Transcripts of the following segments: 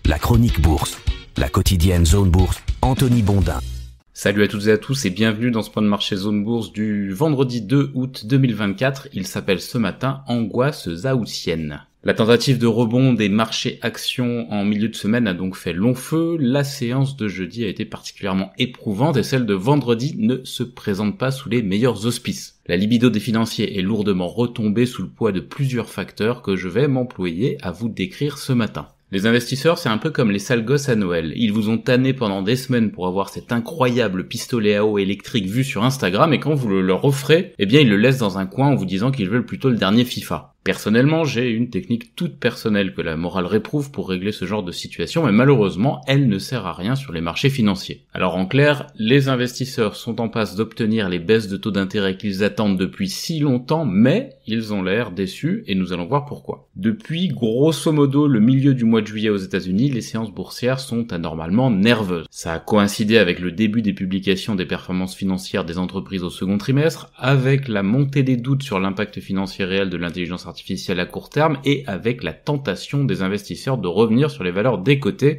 La chronique bourse, la quotidienne Zone Bourse, Anthony Bondin. Salut à toutes et à tous et bienvenue dans ce point de marché Zone Bourse du vendredi 2 août 2024. Il s'appelle ce matin Angoisse haussienne. La tentative de rebond des marchés actions en milieu de semaine a donc fait long feu. La séance de jeudi a été particulièrement éprouvante et celle de vendredi ne se présente pas sous les meilleurs auspices. La libido des financiers est lourdement retombée sous le poids de plusieurs facteurs que je vais m'employer à vous décrire ce matin. Les investisseurs, c'est un peu comme les sales gosses à Noël. Ils vous ont tanné pendant des semaines pour avoir cet incroyable pistolet à eau électrique vu sur Instagram et quand vous le leur offrez, eh bien ils le laissent dans un coin en vous disant qu'ils veulent plutôt le dernier FIFA. Personnellement, j'ai une technique toute personnelle que la morale réprouve pour régler ce genre de situation, mais malheureusement, elle ne sert à rien sur les marchés financiers. Alors en clair, les investisseurs sont en passe d'obtenir les baisses de taux d'intérêt qu'ils attendent depuis si longtemps, mais ils ont l'air déçus et nous allons voir pourquoi. Depuis, grosso modo, le milieu du mois de juillet aux États-Unis, les séances boursières sont anormalement nerveuses. Ça a coïncidé avec le début des publications des performances financières des entreprises au second trimestre, avec la montée des doutes sur l'impact financier réel de l'intelligence artificielle à court terme et avec la tentation des investisseurs de revenir sur les valeurs décotées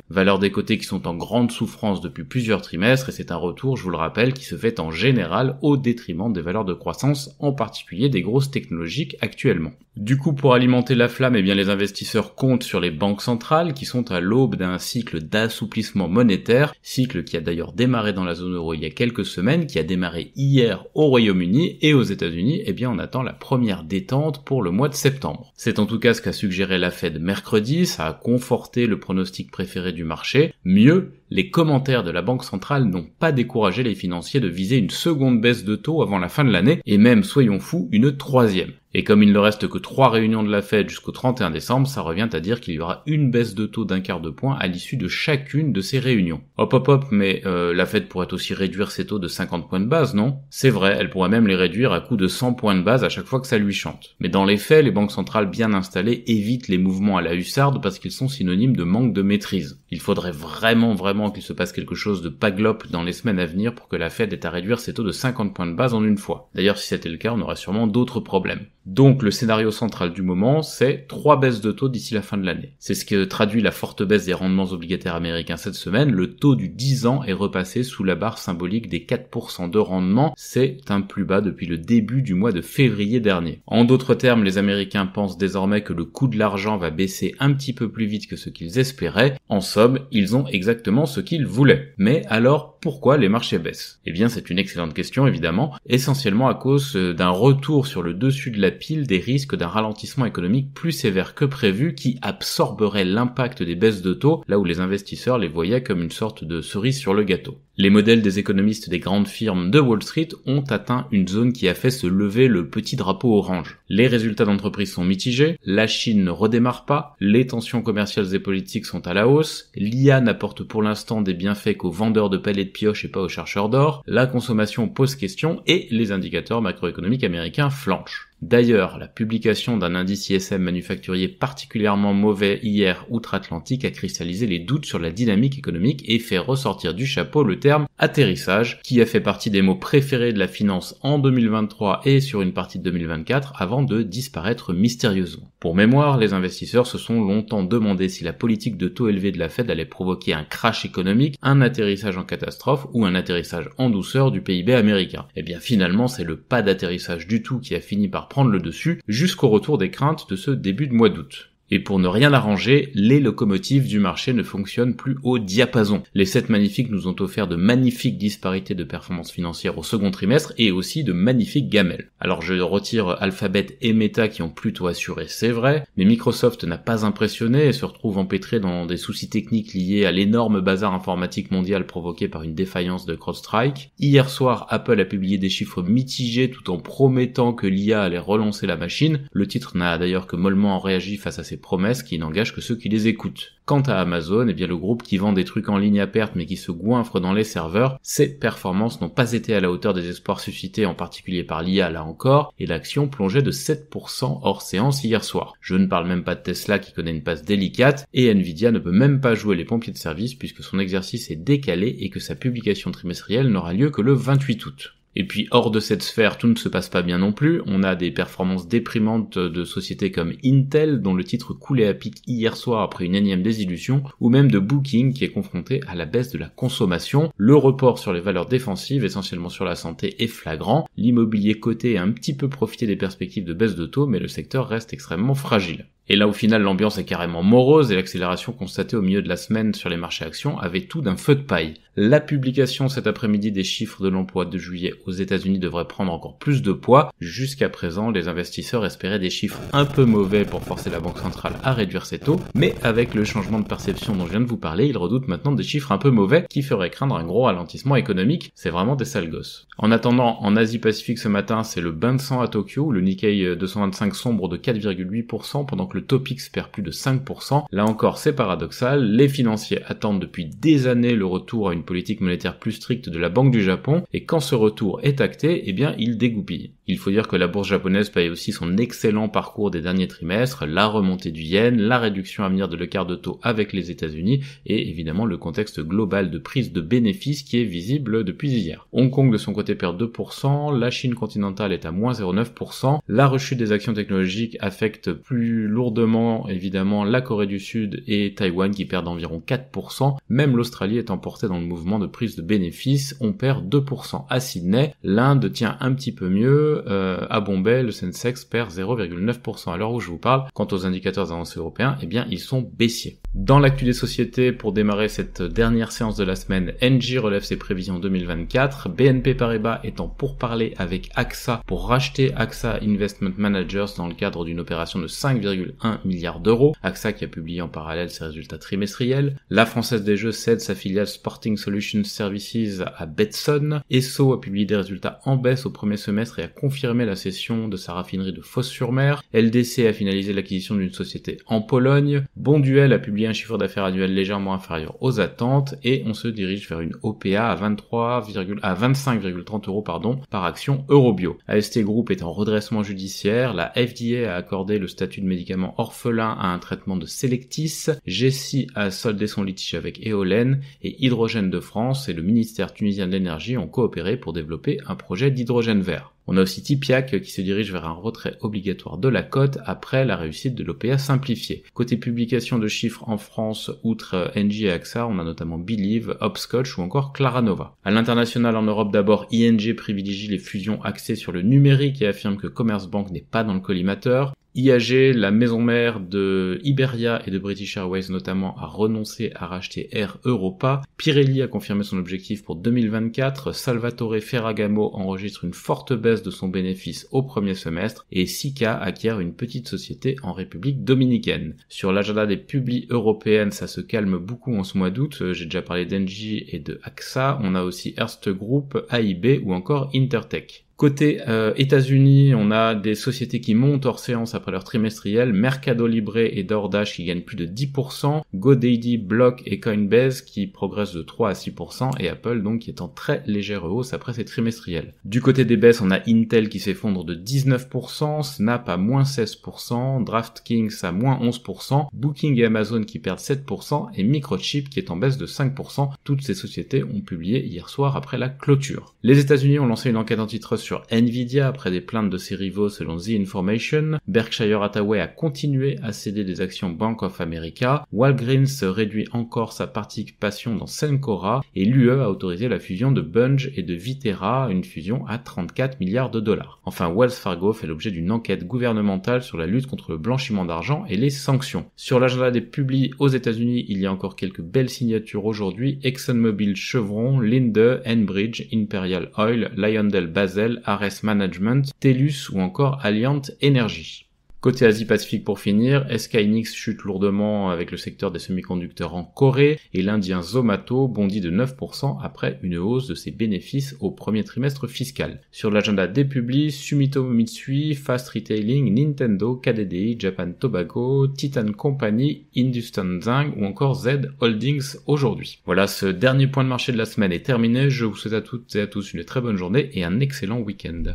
qui sont en grande souffrance depuis plusieurs trimestres et c'est un retour, je vous le rappelle, qui se fait en général au détriment des valeurs de croissance, en particulier des grosses technologiques actuellement. Du coup, pour alimenter la flamme, eh bien les investisseurs comptent sur les banques centrales qui sont à l'aube d'un cycle d'assouplissement monétaire, cycle qui a d'ailleurs démarré dans la zone euro il y a quelques semaines, qui a démarré hier au Royaume-Uni et aux États-Unis, eh bien on attend la première détente pour le mois de septembre. C'est en tout cas ce qu'a suggéré la Fed mercredi, ça a conforté le pronostic préféré du marché. Mieux, les commentaires de la Banque centrale n'ont pas découragé les financiers de viser une seconde baisse de taux avant la fin de l'année, et même, soyons fous, une troisième. Et comme il ne reste que 3 réunions de la Fed jusqu'au 31 décembre, ça revient à dire qu'il y aura une baisse de taux d'1/4 de point à l'issue de chacune de ces réunions. Hop, mais la Fed pourrait aussi réduire ses taux de 50 points de base, non? C'est vrai, elle pourrait même les réduire à coup de 100 points de base à chaque fois que ça lui chante. Mais dans les faits, les banques centrales bien installées évitent les mouvements à la hussarde parce qu'ils sont synonymes de manque de maîtrise. Il faudrait vraiment qu'il se passe quelque chose de paglope dans les semaines à venir pour que la Fed ait à réduire ses taux de 50 points de base en une fois. D'ailleurs, si c'était le cas, on aurait sûrement d'autres problèmes. Donc le scénario central du moment, c'est 3 baisses de taux d'ici la fin de l'année. C'est ce que traduit la forte baisse des rendements obligataires américains cette semaine. Le taux du 10 ans est repassé sous la barre symbolique des 4% de rendement. C'est un plus bas depuis le début du mois de février dernier. En d'autres termes, les Américains pensent désormais que le coût de l'argent va baisser un petit peu plus vite que ce qu'ils espéraient. En somme, ils ont exactement ce qu'ils voulaient. Mais alors, pourquoi les marchés baissent? Eh bien, c'est une excellente question évidemment, essentiellement à cause d'un retour sur le dessus de la pile des risques d'un ralentissement économique plus sévère que prévu qui absorberait l'impact des baisses de taux, là où les investisseurs les voyaient comme une sorte de cerise sur le gâteau. Les modèles des économistes des grandes firmes de Wall Street ont atteint une zone qui a fait se lever le petit drapeau orange. Les résultats d'entreprise sont mitigés, la Chine ne redémarre pas, les tensions commerciales et politiques sont à la hausse, l'IA n'apporte pour l'instant des bienfaits qu'aux vendeurs de pellets de pioche et pas aux chercheurs d'or, la consommation pose question et les indicateurs macroéconomiques américains flanchent. D'ailleurs, la publication d'un indice ISM manufacturier particulièrement mauvais hier outre-Atlantique a cristallisé les doutes sur la dynamique économique et fait ressortir du chapeau le terme atterrissage, qui a fait partie des mots préférés de la finance en 2023 et sur une partie de 2024 avant de disparaître mystérieusement. Pour mémoire, les investisseurs se sont longtemps demandé si la politique de taux élevé de la Fed allait provoquer un crash économique, un atterrissage en catastrophe ou un atterrissage en douceur du PIB américain. Et bien finalement, c'est le pas d'atterrissage du tout qui a fini par prendre le dessus jusqu'au retour des craintes de ce début de mois d'août. Et pour ne rien arranger, les locomotives du marché ne fonctionnent plus au diapason. Les 7 magnifiques nous ont offert de magnifiques disparités de performance financière au second trimestre et aussi de magnifiques gamelles. Alors je retire Alphabet et Meta qui ont plutôt assuré, c'est vrai, mais Microsoft n'a pas impressionné et se retrouve empêtré dans des soucis techniques liés à l'énorme bazar informatique mondial provoqué par une défaillance de CrowdStrike. Hier soir, Apple a publié des chiffres mitigés tout en promettant que l'IA allait relancer la machine. Le titre n'a d'ailleurs que mollement réagi face à ces promesses qui n'engagent que ceux qui les écoutent. Quant à Amazon, eh bien le groupe qui vend des trucs en ligne à perte mais qui se goinfre dans les serveurs, ses performances n'ont pas été à la hauteur des espoirs suscités en particulier par l'IA là encore, et l'action plongeait de 7% hors séance hier soir. Je ne parle même pas de Tesla qui connaît une passe délicate, et Nvidia ne peut même pas jouer les pompiers de service puisque son exercice est décalé et que sa publication trimestrielle n'aura lieu que le 28 août. Et puis hors de cette sphère, tout ne se passe pas bien non plus. On a des performances déprimantes de sociétés comme Intel, dont le titre coulait à pic hier soir après une énième désillusion, ou même de Booking qui est confronté à la baisse de la consommation. Le report sur les valeurs défensives, essentiellement sur la santé, est flagrant. L'immobilier coté a un petit peu profité des perspectives de baisse de taux, mais le secteur reste extrêmement fragile. Et là, au final, l'ambiance est carrément morose et l'accélération constatée au milieu de la semaine sur les marchés actions avait tout d'un feu de paille. La publication cet après-midi des chiffres de l'emploi de juillet aux États-Unis devrait prendre encore plus de poids. Jusqu'à présent, les investisseurs espéraient des chiffres un peu mauvais pour forcer la Banque centrale à réduire ses taux, mais avec le changement de perception dont je viens de vous parler, ils redoutent maintenant des chiffres un peu mauvais qui feraient craindre un gros ralentissement économique. C'est vraiment des sales gosses. En attendant, en Asie-Pacifique ce matin, c'est le bain de sang à Tokyo, où le Nikkei 225 sombre de 4,8% pendant que le Topix perd plus de 5%. Là encore, c'est paradoxal. Les financiers attendent depuis des années le retour à une politique monétaire plus stricte de la Banque du Japon, et quand ce retour est acté, eh bien, ils dégoupillent. Il faut dire que la bourse japonaise paye aussi son excellent parcours des derniers trimestres, la remontée du yen, la réduction à venir de l'écart de taux avec les États-Unis, et évidemment le contexte global de prise de bénéfices qui est visible depuis hier. Hong Kong de son côté perd 2%, la Chine continentale est à moins 0,9%, la rechute des actions technologiques affecte plus lourdement évidemment la Corée du Sud et Taïwan qui perdent environ 4%, même l'Australie est emportée dans le mouvement de prise de bénéfices, on perd 2%. À Sydney, l'Inde tient un petit peu mieux, à Bombay, le Sensex perd 0,9%. À l'heure où je vous parle, quant aux indicateurs avancés européens, eh bien ils sont baissiers. Dans l'actu des sociétés, pour démarrer cette dernière séance de la semaine, Engie relève ses prévisions 2024, BNP Paribas est en pourparlers avec AXA pour racheter AXA Investment Managers dans le cadre d'une opération de 5,1 milliards d'euros. AXA qui a publié en parallèle ses résultats trimestriels. La Française des Jeux cède sa filiale Sporting Solutions Services à Betson. Esso a publié des résultats en baisse au premier semestre et a confirmé la cession de sa raffinerie de Fos-sur-Mer. LDC a finalisé l'acquisition d'une société en Pologne. Bonduel a publié un chiffre d'affaires annuel légèrement inférieur aux attentes et on se dirige vers une OPA à 25,30 euros par action Eurobio. AST Group est en redressement judiciaire. La FDA a accordé le statut de médicament orphelin à un traitement de Selectis. Gessi a soldé son litige avec Eolène et Hydrogène de France et le ministère tunisien de l'énergie ont coopéré pour développer un projet d'hydrogène vert. On a aussi Tipiak qui se dirige vers un retrait obligatoire de la cote après la réussite de l'OPA simplifiée. Côté publication de chiffres en France, outre Engie et AXA, on a notamment Believe, Hopscotch ou encore Claranova. À l'international, en Europe d'abord, ING privilégie les fusions axées sur le numérique et affirme que Commerzbank n'est pas dans le collimateur. IAG, la maison mère de Iberia et de British Airways notamment, a renoncé à racheter Air Europa. Pirelli a confirmé son objectif pour 2024. Salvatore Ferragamo enregistre une forte baisse de son bénéfice au premier semestre et Sika acquiert une petite société en République dominicaine. Sur l'agenda des publis européennes, ça se calme beaucoup en ce mois d'août. J'ai déjà parlé d'Engie et de AXA. On a aussi Hearst Group, AIB ou encore Intertech. Côté États-Unis, on a des sociétés qui montent hors séance après leur trimestriel, Mercado Libre et DoorDash qui gagnent plus de 10%, GoDaddy, Block et Coinbase qui progressent de 3 à 6% et Apple donc qui est en très légère hausse après ses trimestriels. Du côté des baisses, on a Intel qui s'effondre de 19%, Snap à moins 16%, DraftKings à moins 11%, Booking et Amazon qui perdent 7% et Microchip qui est en baisse de 5%. Toutes ces sociétés ont publié hier soir après la clôture. Les États-Unis ont lancé une enquête antitrust sur Nvidia après des plaintes de ses rivaux selon The Information. Berkshire Hathaway a continué à céder des actions Bank of America. Walgreens réduit encore sa participation dans Cencora et l'UE a autorisé la fusion de Bunge et de Viterra, une fusion à 34 milliards de dollars. Enfin, Wells Fargo fait l'objet d'une enquête gouvernementale sur la lutte contre le blanchiment d'argent et les sanctions. Sur l'agenda des publis aux États-Unis, il y a encore quelques belles signatures aujourd'hui. ExxonMobil, Chevron, Linde, Enbridge, Imperial Oil, LyondellBasell, Ares Management, TELUS ou encore Alliant Energy. Côté Asie-Pacifique pour finir, SK Hynix chute lourdement avec le secteur des semi-conducteurs en Corée et l'Indien Zomato bondit de 9% après une hausse de ses bénéfices au premier trimestre fiscal. Sur l'agenda des publis, Sumitomo Mitsui, Fast Retailing, Nintendo, KDDI, Japan Tobacco, Titan Company, Hindustan Zinc ou encore Z Holdings aujourd'hui. Voilà, ce dernier point de marché de la semaine est terminé. Je vous souhaite à toutes et à tous une très bonne journée et un excellent week-end.